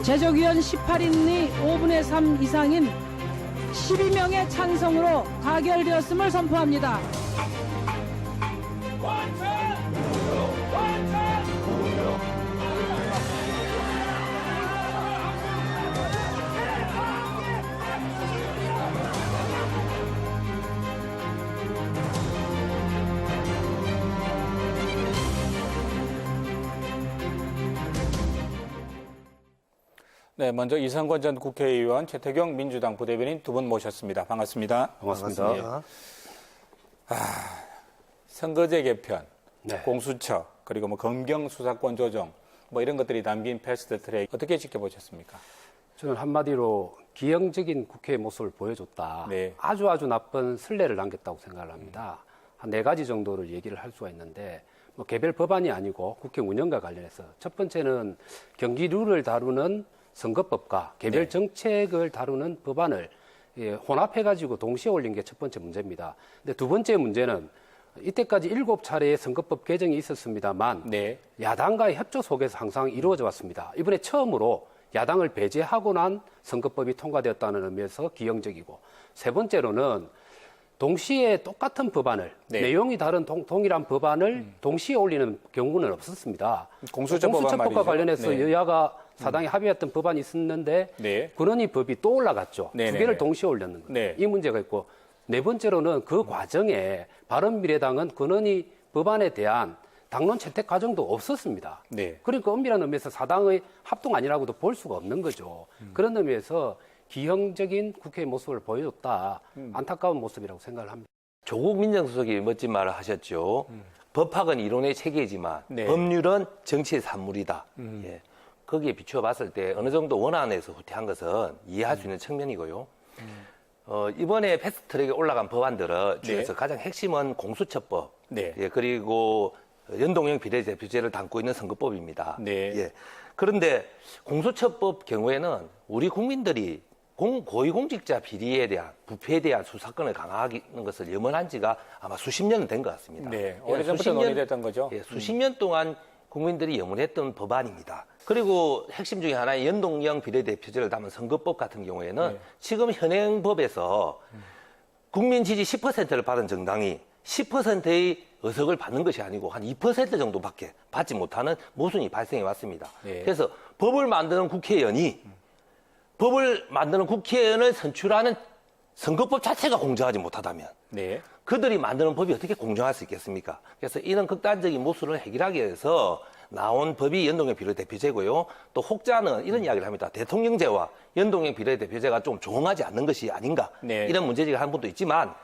제적위원 18인이 5분의 3 이상인 12명의 찬성으로 가결되었음을 선포합니다. 네, 먼저 이상권 전 국회의원, 최태경 민주당 부대변인 두 분 모셨습니다. 반갑습니다. 반갑습니다. 선거제 개편, 네. 공수처, 그리고 검경 수사권 조정, 이런 것들이 담긴 패스트 트랙 어떻게 지켜보셨습니까? 저는 한마디로 기형적인 국회의 모습을 보여줬다. 네. 아주 나쁜 선례를 남겼다고 생각을 합니다. 한 4가지 정도를 얘기를 할 수가 있는데 개별 법안이 아니고 국회 운영과 관련해서 첫 번째는 경기 룰을 다루는 선거법과 개별 네. 정책을 다루는 법안을 혼합해가지고 동시에 올린 게 첫 번째 문제입니다. 근데 두 번째 문제는 이때까지 7차례의 선거법 개정이 있었습니다만 네. 야당과의 협조 속에서 항상 이루어져 왔습니다. 이번에 처음으로 야당을 배제하고 난 선거법이 통과되었다는 의미에서 기형적이고, 세 번째로는 동시에 똑같은 법안을 네. 내용이 다른 동일한 법안을 동시에 올리는 경우는 없었습니다. 공수처법과 관련해서 네. 여야가 사당이 합의했던 법안이 있었는데 네. 권은희 법이 또 올라갔죠. 네, 두 개를 네. 동시에 올렸는 거예요. 네. 이 문제가 있고, 네 번째로는 그 과정에 바른미래당은 권은희 법안에 대한 당론 채택 과정도 없었습니다. 네. 그러니까 엄밀한 의미에서 사당의 합동 아니라고도 볼 수가 없는 거죠. 그런 의미에서 기형적인 국회의 모습을 보여줬다. 안타까운 모습이라고 생각을 합니다. 조국 민정수석이 멋진 말을 하셨죠. 법학은 이론의 체계이지만 네. 법률은 정치의 산물이다. 예. 거기에 비추어 봤을 때 어느 정도 원안에서 후퇴한 것은 이해할 수 있는 측면이고요. 이번에 패스트트랙에 올라간 법안들 중에서 네. 가장 핵심은 공수처법, 네. 예, 그리고 연동형 비례대표제를 담고 있는 선거법입니다. 네. 예. 그런데 공수처법 경우에는 우리 국민들이 고위공직자 비리에 대한 부패에 대한 수사권을 강화하는 것을 염원한 지가 아마 수십 년은 된 것 같습니다. 네. 예, 오래전부터 논의됐던 거죠. 예, 수십 년 동안 국민들이 염원했던 법안입니다. 그리고 핵심 중에 하나의 연동형 비례대표제를 담은 선거법 같은 경우에는 네. 지금 현행법에서 국민 지지 10%를 받은 정당이 10%의 의석을 받는 것이 아니고 한 2% 정도밖에 받지 못하는 모순이 발생해 왔습니다. 네. 그래서 법을 만드는 국회의원을 선출하는 선거법 자체가 공정하지 못하다면 네. 그들이 만드는 법이 어떻게 공정할 수 있겠습니까? 그래서 이런 극단적인 모순을 해결하기 위해서 나온 법이 연동형 비례대표제고요. 또 혹자는 이런 이야기를 합니다. 대통령제와 연동형 비례대표제가 좀 조응하지 않는 것이 아닌가. 네. 이런 문제제기를 하는 분도 있지만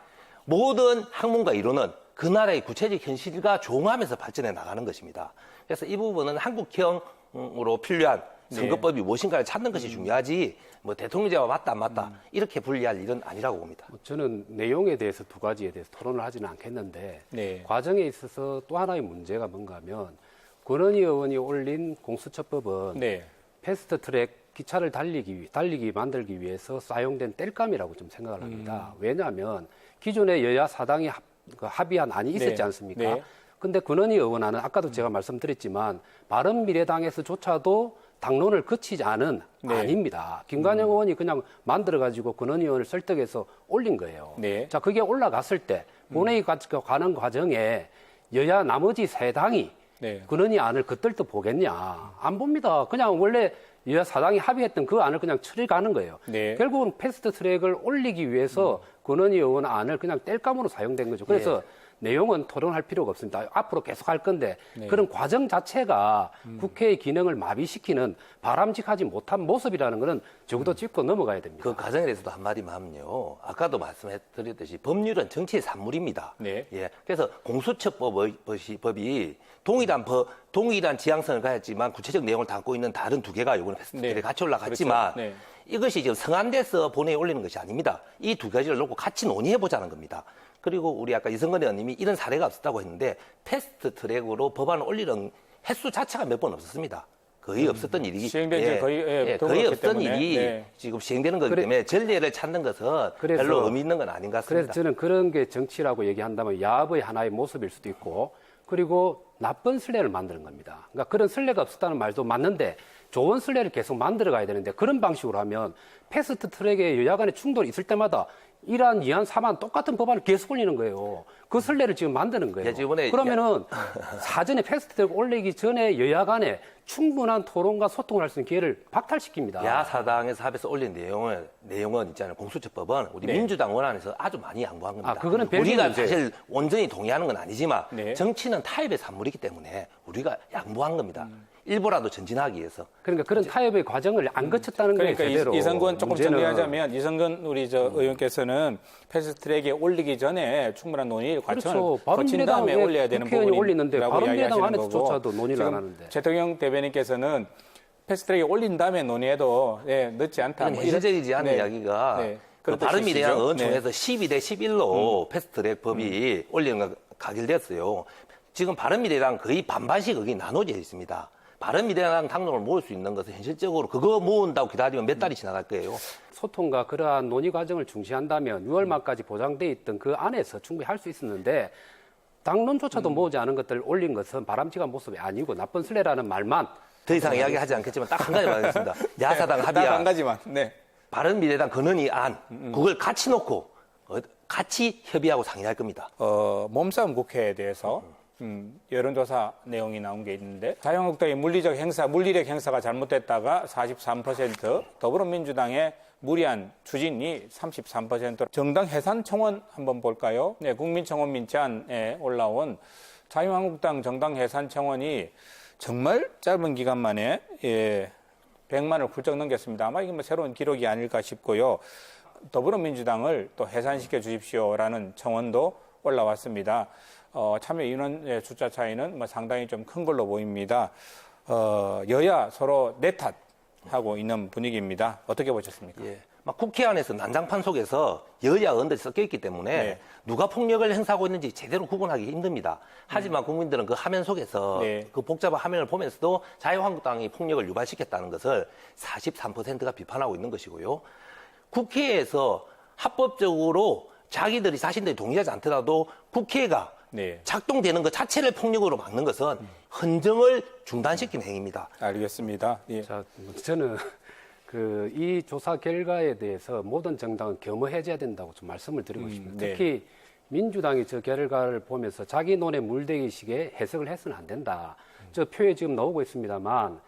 모든 학문과 이론은 그 나라의 구체적 현실과 조응하면서 발전해 나가는 것입니다. 그래서 이 부분은 한국형으로 필요한 선거법이 무엇인가를 찾는 것이 중요하지 대통령제와 맞다 안 맞다 이렇게 분리할 일은 아니라고 봅니다. 저는 내용에 대해서 두 가지에 대해서 토론을 하지는 않겠는데 네. 과정에 있어서 또 하나의 문제가 뭔가 하면 권은희 의원이 올린 공수처법은 네. 패스트트랙 기차를 만들기 위해서 사용된 땔감이라고 좀 생각을 합니다. 왜냐하면 기존에 여야 사당이 합의한 안이 있었지 네. 않습니까? 네. 근데 권은희 의원안은 아까도 제가 말씀드렸지만 바른미래당에서조차도 당론을 거치지 않은 네. 아닙니다. 김관영 의원이 그냥 만들어가지고 권은희 의원을 설득해서 올린 거예요. 네. 자, 그게 올라갔을 때 본회의 가는 과정에 여야 나머지 세 당이 네. 권은희 안을 겉들떠 보겠냐? 안 봅니다. 그냥 원래 여야 사당이 합의했던 그 안을 그냥 처리가는 거예요. 네. 결국은 패스트트랙을 올리기 위해서 권은희 의원 안을 그냥 뗄감으로 사용된 거죠. 그래서 내용은 토론할 필요가 없습니다. 앞으로 계속 할 건데 네. 그런 과정 자체가 국회의 기능을 마비시키는 바람직하지 못한 모습이라는 것은 적어도 짚고 넘어가야 됩니다. 그 과정에 대해서도 한마디만 하면요. 아까도 말씀드렸듯이 법률은 정치의 산물입니다. 네. 예. 그래서 공수처법이 동일한 지향성을 가졌지만 구체적 내용을 담고 있는 다른 두 개가 요번에 패스트트랙에 네. 같이 올라갔지만 그렇죠. 네. 이것이 지금 성안돼서 본회의에 올리는 것이 아닙니다. 이 두 가지를 놓고 같이 논의해보자는 겁니다. 그리고 우리 아까 이성건 의원님이 이런 사례가 없었다고 했는데 패스트트랙으로 법안을 올리는 횟수 자체가 몇 번 없었습니다. 거의 없었던 일이 시행된 지 거의 거의 없던 때문에. 일이 네. 지금 시행되는 거기 때문에 전례를 찾는 것은 그래서- 별로 의미 있는 건 아닌 것 그래서 같습니다. 저는 그런 게 정치라고 얘기한다면 야합의 하나의 모습일 수도 있고, 그리고 나쁜 선례를 만드는 겁니다. 그러니까 그런 선례가 없었다는 말도 맞는데 좋은 선례를 계속 만들어 가야 되는데 그런 방식으로 하면 패스트 트랙에 여야 간의 충돌이 있을 때마다 1안, 2안, 3안 똑같은 법안을 계속 올리는 거예요. 그 선례를 지금 만드는 거예요. 그러면은 사전에 패스트트랙 올리기 전에 여야 간에 충분한 토론과 소통을 할 수 있는 기회를 박탈시킵니다. 야사당에서 합해서 올린 내용은 있잖아요. 공수처법은 우리 네. 민주당 원안에서 아주 많이 양보한 겁니다. 그거는 별개의 우리가 문제예요. 사실 온전히 동의하는 건 아니지만 네. 정치는 타협의 산물이기 때문에 우리가 양보한 겁니다. 일부라도 전진하기 위해서. 그러니까 그런 타협의 과정을 안 거쳤다는 거예요. 그러니까 제대로. 이성근 조금 문제는 정리하자면 이성근 우리 의원께서는 패스트트랙에 올리기 전에 충분한 논의를 그렇죠. 거친 다음에 바른미래당 올려야 되는 국회의원이 올리는데 부분이라고 바른미래당 이야기하시는 안에서조차도 거고 논의를 지금 안 하는데. 최태경 대변인께서는 패스트트랙에 올린 다음에 논의해도 늦지 않다. 뭐 현실적이지 않은 네. 이야기가 네. 그 그런 바른미래당 뜻이시죠? 의원총회에서 12대 11로 패스트트랙 법이 올리는 거 가결됐어요. 지금 바른미래당 거의 반반씩 거기 나눠져 있습니다. 바른미래당 당론을 모을 수 있는 것은 현실적으로 그거 모은다고 기다리면 몇 달이 지나갈 거예요. 소통과 그러한 논의 과정을 중시한다면 6월 말까지 보장돼 있던 그 안에서 충분히 할 수 있었는데 당론조차도 모으지 않은 것들을 올린 것은 바람직한 모습이 아니고 나쁜 선례라는 말만 더 이상 이야기하지 않겠지만 딱 한 가지만 하겠습니다. 야사당 딱 한 합의안, 가지만. 네. 바른미래당 건은이 안, 그걸 같이 놓고 같이 협의하고 상의할 겁니다. 몸싸움 국회에 대해서 여론조사 내용이 나온 게 있는데 자유한국당의 물리력 행사가 잘못됐다가 43%, 더불어민주당의 무리한 추진이 33%. 정당 해산 청원 한번 볼까요? 네, 국민청원 민찬에 올라온 자유한국당 정당 해산 청원이 정말 짧은 기간 만에 100만을 훌쩍 넘겼습니다. 아마 이게 뭐 새로운 기록이 아닐까 싶고요. 더불어민주당을 또 해산시켜 주십시오라는 청원도 올라왔습니다. 참여 인원의 숫자 차이는 뭐 상당히 좀 큰 걸로 보입니다. 여야 서로 내탓하고 있는 분위기입니다. 어떻게 보셨습니까? 예. 막 국회 안에서 난장판 속에서 여야 의원들이 섞여 있기 때문에 네. 누가 폭력을 행사하고 있는지 제대로 구분하기 힘듭니다. 하지만 국민들은 그 화면 속에서 네. 그 복잡한 화면을 보면서도 자유한국당이 폭력을 유발시켰다는 것을 43%가 비판하고 있는 것이고요. 국회에서 합법적으로 자기들이 자신들이 동의하지 않더라도 국회가 네. 작동되는 것 자체를 폭력으로 막는 것은 헌정을 중단시키는 행위입니다. 알겠습니다. 예. 자, 저는 이 조사 결과에 대해서 모든 정당은 겸허해져야 된다고 좀 말씀을 드리고 싶습니다. 네. 특히 민주당이 저 결과를 보면서 자기 논에 물대기식의 해석을 해서는 안 된다. 저 표에 지금 나오고 있습니다만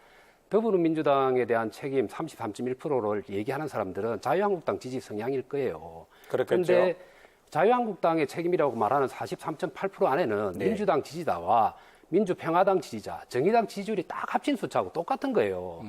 더불어민주당에 대한 책임 33.1%를 얘기하는 사람들은 자유한국당 지지 성향일 거예요. 그렇겠죠. 그런데 자유한국당의 책임이라고 말하는 43.8% 안에는 네. 민주당 지지자와 민주평화당 지지자, 정의당 지지율이 딱 합친 숫자하고 똑같은 거예요.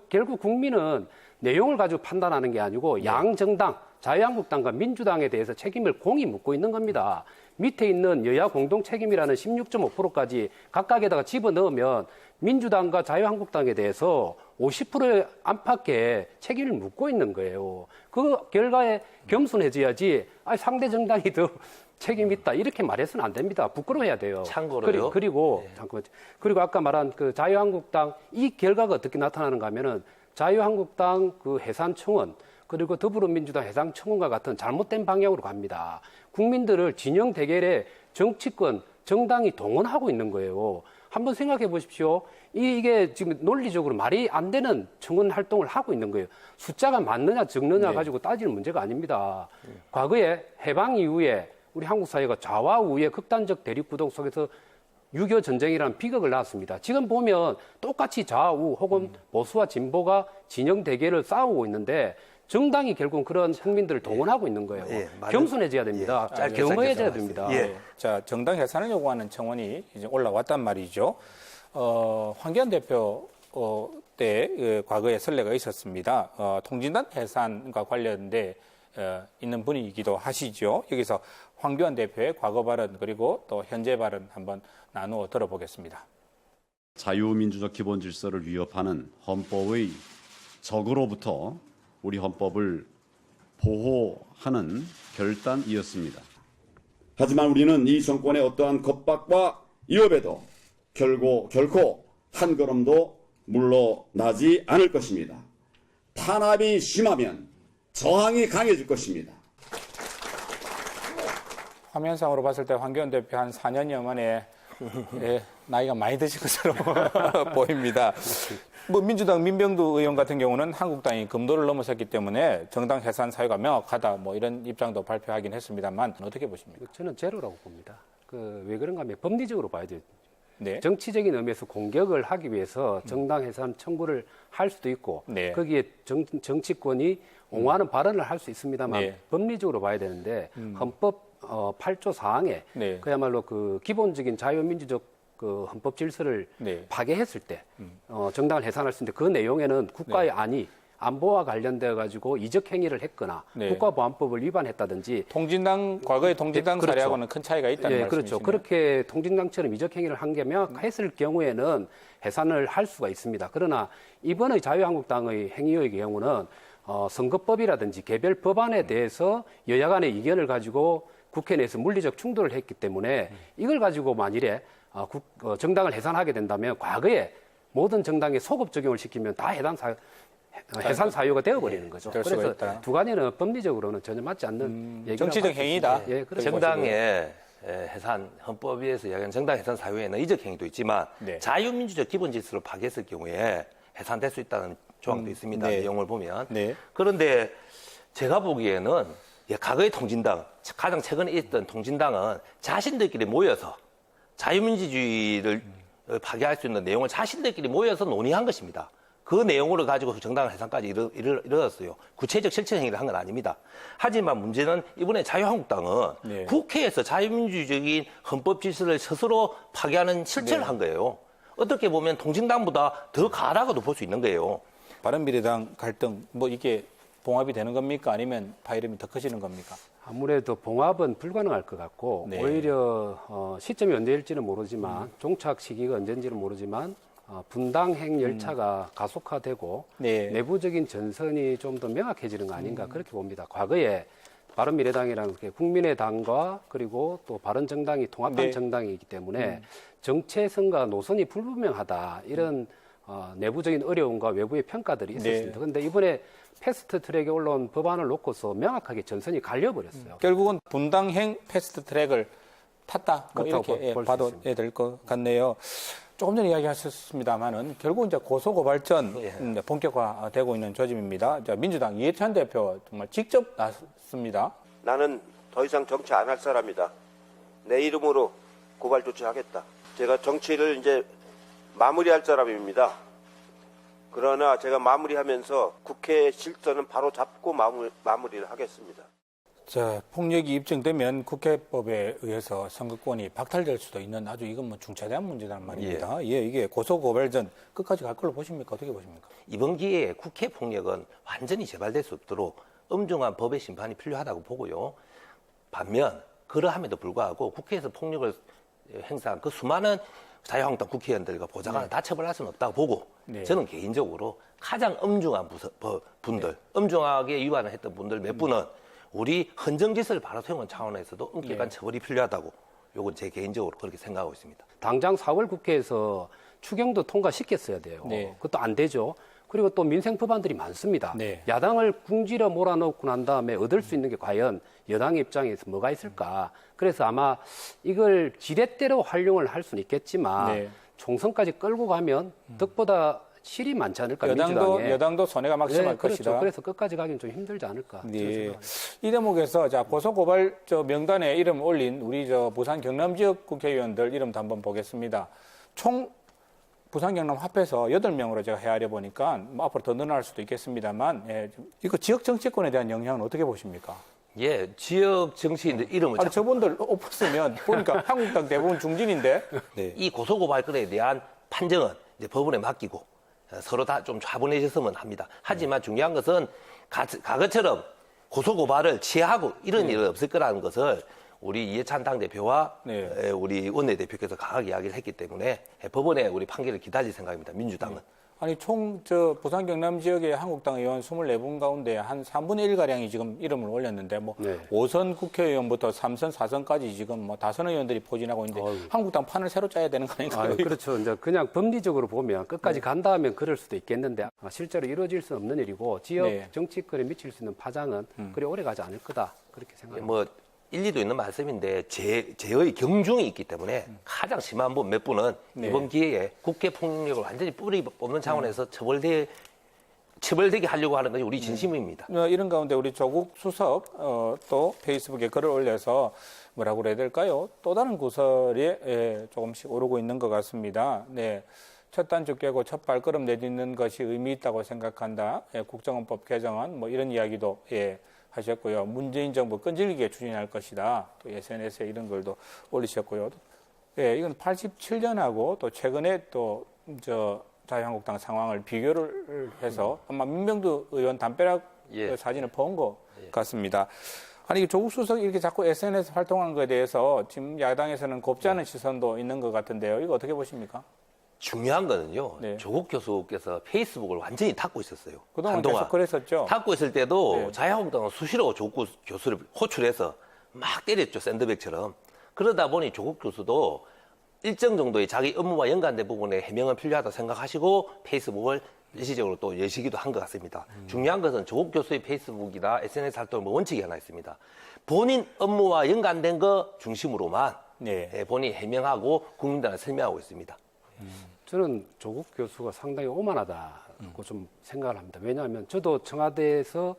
결국 국민은 내용을 가지고 판단하는 게 아니고 양정당, 자유한국당과 민주당에 대해서 책임을 공히 묻고 있는 겁니다. 밑에 있는 여야 공동 책임이라는 16.5%까지 각각에다가 집어넣으면 민주당과 자유한국당에 대해서 50% 안팎의 책임을 묻고 있는 거예요. 그 결과에 겸손해져야지 상대 정당이 더 책임 있다 이렇게 말해서는 안 됩니다. 부끄러워해야 돼요. 참고로요. 그리고 아까 말한 그 자유한국당 이 결과가 어떻게 나타나는가 하면은 자유한국당 그 해산 청원 그리고 더불어민주당 해산 청원과 같은 잘못된 방향으로 갑니다. 국민들을 진영 대결에 정치권 정당이 동원하고 있는 거예요. 한번 생각해 보십시오. 이게 지금 논리적으로 말이 안 되는 청원 활동을 하고 있는 거예요. 숫자가 많느냐 적느냐 가지고 따지는 문제가 아닙니다. 과거에 해방 이후에 우리 한국 사회가 좌와 우의 극단적 대립구동 속에서 6.25 전쟁이라는 비극을 낳았습니다. 지금 보면 똑같이 좌우 혹은 보수와 진보가 진영 대결을 싸우고 있는데 정당이 결국 그런 국민들을 동원하고 있는 거예요. 겸손해져야 됩니다. 겸허해져야 됩니다. 예. 자, 정당 해산을 요구하는 청원이 이제 올라왔단 말이죠. 황교안 대표 때 과거에 선례가 있었습니다. 통진단 해산과 관련돼 있는 분이기도 하시죠. 여기서 황교안 대표의 과거 발언 그리고 또 현재 발언 한번 나누어 들어보겠습니다. 자유민주적 기본 질서를 위협하는 헌법의 적으로부터 우리 헌법을 보호하는 결단이었습니다. 하지만 우리는 이 정권의 어떠한 겁박과 위협에도 결코 한 걸음도 물러나지 않을 것입니다. 탄압이 심하면 저항이 강해질 것입니다. 화면상으로 봤을 때 황교안 대표 한 4년여 만에 예, 나이가 많이 드신 것으로 보입니다. 뭐 민주당 민병두 의원 같은 경우는 한국당이 금도를 넘어섰기 때문에 정당 해산 사유가 명확하다 뭐 이런 입장도 발표하긴 했습니다만 어떻게 보십니까? 저는 제로라고 봅니다. 왜 그런가 하면 법리적으로 봐야 돼요. 네. 정치적인 의미에서 공격을 하기 위해서 정당 해산 청구를 할 수도 있고 네. 거기에 정치권이 옹호하는 발언을 할 수 있습니다만 네. 법리적으로 봐야 되는데 헌법 8조 4항에 네. 그야말로 그 기본적인 자유민주적 그 헌법 질서를 네. 파괴했을 때 정당을 해산할 수 있는데 그 내용에는 국가의 네. 안이 안보와 관련돼 가지고 이적 행위를 했거나 네. 국가보안법을 위반했다든지 과거의 통진당 그렇죠. 사례하고는 큰 차이가 있다는 예, 말씀이시네요. 그렇죠. 그렇게 통진당처럼 이적 행위를 한 게 명확했을 경우에는 해산을 할 수가 있습니다. 그러나 이번의 자유한국당의 행위의 경우는 선거법이라든지 개별 법안에 대해서 여야 간의 이견을 가지고 국회 내에서 물리적 충돌을 했기 때문에 이걸 가지고 만일에 정당을 해산하게 된다면 과거에 모든 정당에 소급 적용을 시키면 다 해산 사유가 되어버리는 거죠. 될 수가 그래서 있다. 두 가지는 법리적으로는 전혀 맞지 않는 얘기라고 정치적 할수 행위다. 있습니다. 예, 그렇죠. 정당의 해산, 헌법에서 이야기하는 정당 해산 사유에는 이적 행위도 있지만 네. 자유민주적 기본 질서를 파괴했을 경우에 해산될 수 있다는 조항도 있습니다. 네. 내용을 보면. 네. 그런데 제가 보기에는 과거의 통진당, 가장 최근에 있던 통진당은 자신들끼리 모여서 자유민주주의를 파괴할 수 있는 내용을 자신들끼리 모여서 논의한 것입니다. 그 내용으로 가지고 정당 해산까지 이르렀어요. 구체적 실천 행위를 한 건 아닙니다. 하지만 문제는 이번에 자유한국당은 네. 국회에서 자유민주적인 헌법 질서를 스스로 파괴하는 실천을 한 거예요. 어떻게 보면 통진당보다 더 가하다고도 볼 수 있는 거예요. 바른미래당 갈등 뭐 이게 봉합이 되는 겁니까? 아니면 파열음이 더 커지는 겁니까? 아무래도 봉합은 불가능할 것 같고 네. 오히려 시점이 언제일지는 모르지만 종착 시기가 언제인지는 모르지만 분당행 열차가 가속화되고 네. 내부적인 전선이 좀 더 명확해지는 거 아닌가 그렇게 봅니다. 과거에 바른미래당이라는 게 국민의당과 그리고 또 바른정당이 통합한 네. 정당이기 때문에 정체성과 노선이 불분명하다 이런 내부적인 어려움과 외부의 평가들이 있었습니다. 네. 그런데 이번에 패스트 트랙에 올라온 법안을 놓고서 명확하게 전선이 갈려버렸어요. 결국은 분당행 패스트 트랙을 탔다. 뭐 그렇다고 이렇게 볼수 봐도 있습니다. 될 것 같네요. 조금 전에 이야기하셨습니다만은 결국 이제 고소고발전 본격화되고 있는 조짐입니다. 자, 민주당 이해찬 대표 정말 직접 나섰습니다. 나는 더 이상 정치 안 할 사람이다. 내 이름으로 고발 조치하겠다. 제가 정치를 이제 마무리할 사람입니다. 그러나 제가 마무리하면서 국회 실선은 바로 잡고 마무리를 하겠습니다. 자, 폭력이 입증되면 국회법에 의해서 선거권이 박탈될 수도 있는 아주 이건 뭐 중차대한 문제란 말입니다. 예, 이게 고소고발전 끝까지 갈 걸로 보십니까? 어떻게 보십니까? 이번 기회에 국회 폭력은 완전히 재발될 수 없도록 엄중한 법의 심판이 필요하다고 보고요. 반면 그러함에도 불구하고 국회에서 폭력을 행사한 그 수많은 자유한국당 국회의원들과 보좌관을 다 처벌할 수는 없다고 보고 네. 저는 개인적으로 가장 엄중한 분들, 엄중하게 위반을 했던 분들 몇 분은 우리 헌정질서를 바로 세우는 차원에서도 엄격한 처벌이 필요하다고 요건 제 개인적으로 그렇게 생각하고 있습니다. 당장 4월 국회에서 추경도 통과시켰어야 돼요. 네. 그것도 안 되죠. 그리고 또 민생 법안들이 많습니다. 네. 야당을 궁지러 몰아넣고 난 다음에 얻을 수 있는 게 과연 여당의 입장에서 뭐가 있을까. 그래서 아마 이걸 지렛대로 활용을 할 수는 있겠지만 네. 총선까지 끌고 가면 덕보다 실이 많지 않을까. 민주당에. 여당도 손해가 막심할 그렇죠. 것이다. 그래서 끝까지 가기는 좀 힘들지 않을까. 저는 네. 생각합니다. 이 대목에서 자 고소고발 명단에 이름 올린 우리 부산 경남 지역 국회의원들 이름도 한번 보겠습니다. 총 부산 경남 합해서 8명으로 제가 헤아려 보니까 뭐 앞으로 더 늘어날 수도 있겠습니다만 이거 지역 정치권에 대한 영향은 어떻게 보십니까? 예, 지역 정치인들 이름을 아니 저분들 없었으면 보니까 한국당 대부분 중진인데 네. 이 고소고발건에 대한 판정은 이제 법원에 맡기고 서로 다 좀 차분해졌으면 합니다. 하지만 중요한 것은 과거처럼 고소고발을 취하고 이런 일은 없을 거라는 것을 우리 이해찬 당대표와 네. 우리 원내대표께서 강하게 이야기를 했기 때문에 법원의 우리 판결을 기다릴 생각입니다. 민주당은. 아니 총 부산 경남 지역의 한국당 의원 24분 가운데 한 3분의 1 가량이 지금 이름을 올렸는데 뭐 네. 5선 국회의원부터 3선, 4선까지 지금 뭐 다선 의원들이 포진하고 있는데 한국당 판을 새로 짜야 되는 거 아닌가요? 그렇죠. 이제 그냥 법리적으로 보면 끝까지 간다 하면 그럴 수도 있겠는데 실제로 이루어질 수는 없는 일이고 지역 네. 정치권에 미칠 수 있는 파장은 그리 오래 가지 않을 거다. 그렇게 생각합니다. 뭐 일리도 있는 말씀인데 제의 경중이 있기 때문에 가장 심한 분 몇 분은 네. 이번 기회에 국회 폭력을 완전히 뿌리 뽑는 차원에서 처벌되게 하려고 하는 것이 우리 진심입니다. 이런 가운데 우리 조국 수석 또 페이스북에 글을 올려서 뭐라고 그래야 될까요? 또 다른 구설이 조금씩 오르고 있는 것 같습니다. 네. 첫 단추 깨고 첫 발걸음 내딛는 것이 의미 있다고 생각한다. 국정원법 개정안 뭐 이런 이야기도 하셨고요. 문재인 정부 끈질기게 추진할 것이다. 또 SNS에 이런 글도 올리셨고요. 이건 87년하고 또 최근에 또 자유한국당 상황을 비교를 해서 아마 민병두 의원 담벼락 그 사진을 본 것 같습니다. 아니 조국 수석이 이렇게 자꾸 SNS 활동한 것에 대해서 지금 야당에서는 곱지 않은 시선도 있는 것 같은데요. 이거 어떻게 보십니까? 중요한 거는요. 네. 조국 교수께서 페이스북을 완전히 닫고 있었어요. 그동안 한동안. 계속 그랬었죠. 닫고 있을 때도 네. 자유한국당은 수시로 조국 교수를 호출해서 막 때렸죠. 샌드백처럼. 그러다 보니 조국 교수도 일정 정도의 자기 업무와 연관된 부분에 해명은 필요하다 생각하시고 페이스북을 일시적으로 또 여시기도 한 것 같습니다. 중요한 것은 조국 교수의 페이스북이나 SNS 활동의 원칙이 하나 있습니다. 본인 업무와 연관된 거 중심으로만 네. 본인이 해명하고 국민들한테 설명하고 있습니다. 저는 조국 교수가 상당히 오만하다고 좀 생각을 합니다. 왜냐하면 저도 청와대에서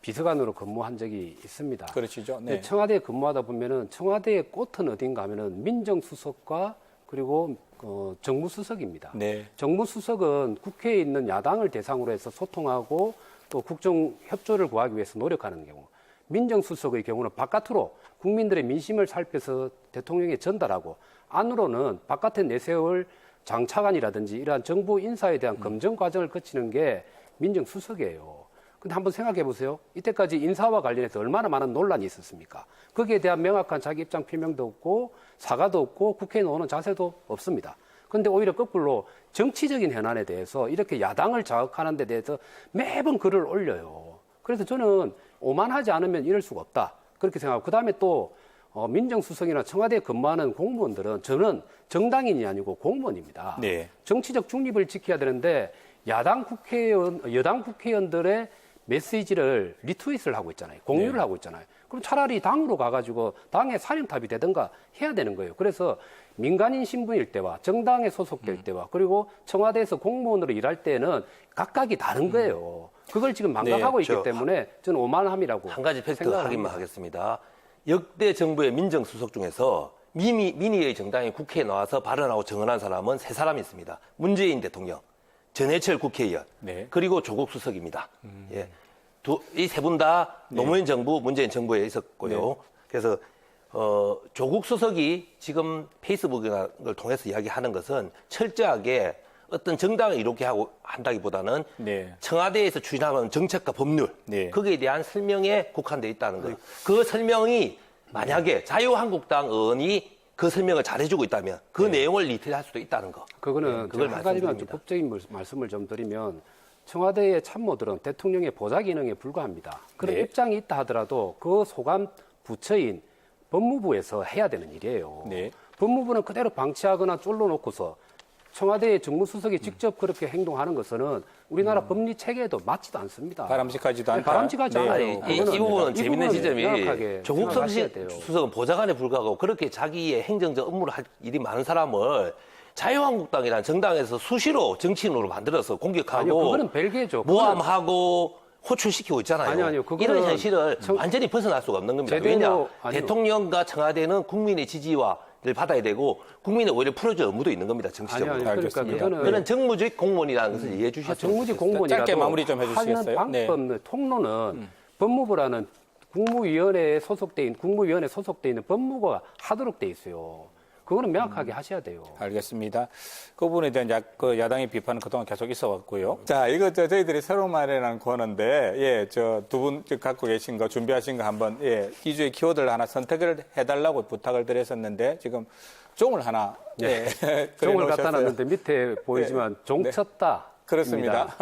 비서관으로 근무한 적이 있습니다. 그렇죠. 근데 네. 청와대에 근무하다 보면은 청와대의 꽃은 어딘가 하면은 민정수석과 그리고 정무수석입니다. 네. 정무수석은 국회에 있는 야당을 대상으로 해서 소통하고 또 국정 협조를 구하기 위해서 노력하는 경우, 민정수석의 경우는 바깥으로 국민들의 민심을 살펴서 대통령에 전달하고 안으로는 바깥에 내세울 장차관이라든지 이러한 정부 인사에 대한 검증 과정을 거치는 게 민정수석이에요. 근데 한번 생각해 보세요. 이때까지 인사와 관련해서 얼마나 많은 논란이 있었습니까? 거기에 대한 명확한 자기 입장 표명도 없고 사과도 없고 국회에 나오는 자세도 없습니다. 그런데 오히려 거꾸로 정치적인 현안에 대해서 이렇게 야당을 자극하는 데 대해서 매번 글을 올려요. 그래서 저는 오만하지 않으면 이럴 수가 없다. 그렇게 생각하고 그다음에 또 민정수석이나 청와대에 근무하는 공무원들은 저는 정당인이 아니고 공무원입니다. 네. 정치적 중립을 지켜야 되는데 여당 국회의원들의 메시지를 리트윗을 하고 있잖아요. 공유를 네. 하고 있잖아요. 그럼 차라리 당으로 가가지고 당의 사령탑이 되든가 해야 되는 거예요. 그래서 민간인 신분일 때와 정당에 소속될 때와 그리고 청와대에서 공무원으로 일할 때는 각각이 다른 거예요. 그걸 지금 망각하고 있기 때문에 저는 오만함이라고 한 가지 팩트 생각을 확인만 합니다. 하겠습니다. 역대 정부의 민정수석 중에서 민의의 정당이 국회에 나와서 발언하고 증언한 사람은 3사람이 있습니다. 문재인 대통령, 전해철 국회의원, 네. 그리고 조국 수석입니다. 예. 이 세 분 다 노무현 정부, 문재인 정부에 있었고요. 네. 그래서 조국 수석이 지금 페이스북을 통해서 이야기하는 것은 철저하게 어떤 정당을 이렇게 하고 한다기보다는 네. 청와대에서 추진하는 정책과 법률 네. 거기에 대한 설명에 국한되어 있다는 거예요. 그 설명이 만약에 자유한국당 의원이 그 설명을 잘해주고 있다면 그 내용을 리트할 수도 있다는 거. 그거는 그걸 한 가지만 좀 말씀드립니다. 법적인 말씀을 좀 드리면 청와대의 참모들은 대통령의 보좌 기능에 불과합니다. 그런 네. 입장이 있다 하더라도 그 소관 부처인 법무부에서 해야 되는 일이에요. 네. 법무부는 그대로 방치하거나 쫄러놓고서 청와대의 정무수석이 직접 그렇게 행동하는 것은 우리나라 법리 체계에도 맞지도 않습니다. 바람직하지도 않다. 바람직하지 네. 않아요. 아니, 이 부분은 재밌는 명확하게 지점이 조국 생각하셔야 돼요. 수석은 보좌관에 불과하고 그렇게 자기의 행정적 업무를 할 일이 많은 사람을 자유한국당이라는 정당에서 수시로 정치인으로 만들어서 공격하고 아니요, 그거는 별개죠. 모함하고 호출시키고 있잖아요. 아니요, 그거는 이런 현실을 완전히 벗어날 수가 없는 겁니다. 제대로- 왜냐? 아니요. 대통령과 청와대는 국민의 지지와를 받아야 되고 국민의 오히려 풀어줄 의무도 있는 겁니다. 정치적으로. 아니요, 그러니까 알겠습니다. 그거는 그런 정무직 공무원이라는 것을 이해해 주셨으면 정무직 좋겠습니다. 공무원이라도 짧게 마무리 좀 해주시겠어요? 하는 방법, 통로는 법무부라는 국무위원회에 소속돼 있는 법무부가 하도록 돼 있어요. 그거는 명확하게 하셔야 돼요. 알겠습니다. 그 부분에 대한 그 야당의 비판은 그동안 계속 있어 왔고요. 자, 이거 저희들이 새로 마련한 코너인데, 저 두 분 갖고 계신 거, 준비하신 거 한번, 2주의 키워드를 하나 선택을 해달라고 부탁을 드렸었는데, 지금 종을 하나, 종을 갖다 놨는데 밑에 보이지만 종 쳤다. 그렇습니다.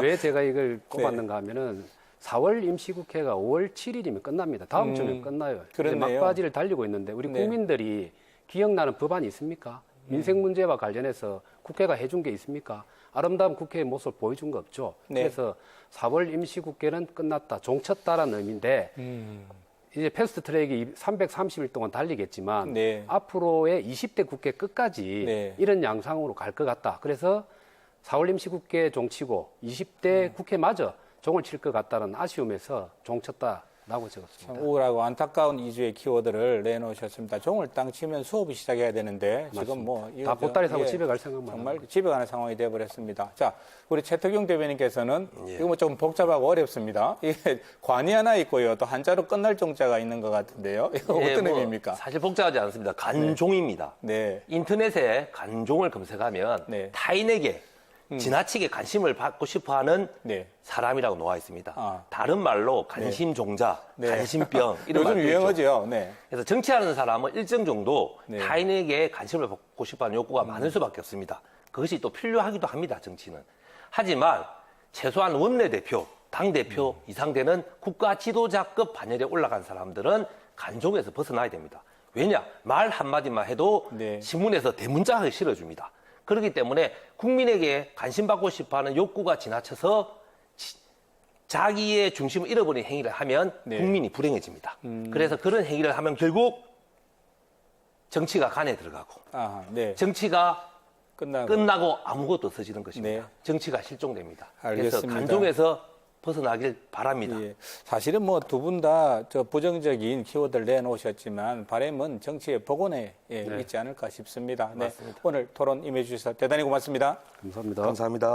왜 제가 이걸 꼽았는가 하면은 4월 임시국회가 5월 7일이면 끝납니다. 다음 주면 끝나요. 이제 그렇네요. 막바지를 달리고 있는데 우리 국민들이 기억나는 법안이 있습니까? 민생 문제와 관련해서 국회가 해준 게 있습니까? 아름다운 국회의 모습을 보여준 거 없죠. 네. 그래서 4월 임시국회는 끝났다, 종쳤다라는 의미인데 이제 패스트 트랙이 330일 동안 달리겠지만 네. 앞으로의 20대 국회 끝까지 네. 이런 양상으로 갈 것 같다. 그래서 4월 임시국회 종치고 20대 국회마저 종을 칠 것 같다는 아쉬움에서 종쳤다라고 적었습니다. 참 우울하고 안타까운 2주의 키워드를 내놓으셨습니다. 종을 딱 치면 수업을 시작해야 되는데 지금 뭐 다 보따리 사고 예, 집에 갈 생각만 정말 합니다. 집에 가는 상황이 되어버렸습니다. 자, 우리 최태경 대변인께서는 이거 뭐 좀 복잡하고 어렵습니다. 이게 관이 하나 있고요, 또 한자로 끝날 종자가 있는 것 같은데요. 이거 예, 어떤 뭐 의미입니까? 사실 복잡하지 않습니다. 간종입니다. 네, 인터넷에 간종을 검색하면 네. 타인에게 지나치게 관심을 받고 싶어하는 네. 사람이라고 나와 있습니다. 아. 다른 말로 관심종자, 네. 관심병 이런 요즘 말도 있죠. 유행어죠. 네. 그래서 정치하는 사람은 일정 정도 네. 타인에게 관심을 받고 싶어하는 욕구가 많을 수밖에 없습니다. 그것이 또 필요하기도 합니다. 정치는. 하지만 최소한 원내대표, 당대표 이상 되는 국가 지도자급 반열에 올라간 사람들은 간종에서 벗어나야 됩니다. 왜냐? 말 한마디만 해도 네. 신문에서 대문짝하게 실어줍니다. 그렇기 때문에 국민에게 관심받고 싶어하는 욕구가 지나쳐서 자기의 중심을 잃어버린 행위를 하면 네. 국민이 불행해집니다. 그래서 그런 행위를 하면 결국 정치가 간에 들어가고 아, 네. 정치가 끝나고. 아무것도 없어지는 것입니다. 네. 정치가 실종됩니다. 알겠습니다. 그래서 간종에서 벗어나길 바랍니다. 예. 사실은 뭐 두 분 다 저 부정적인 키워드를 내놓으셨지만 바람은 정치의 복원에 있지 않을까 싶습니다. 네. 맞습니다. 오늘 토론 임해주셔서 대단히 고맙습니다. 감사합니다. 감사합니다.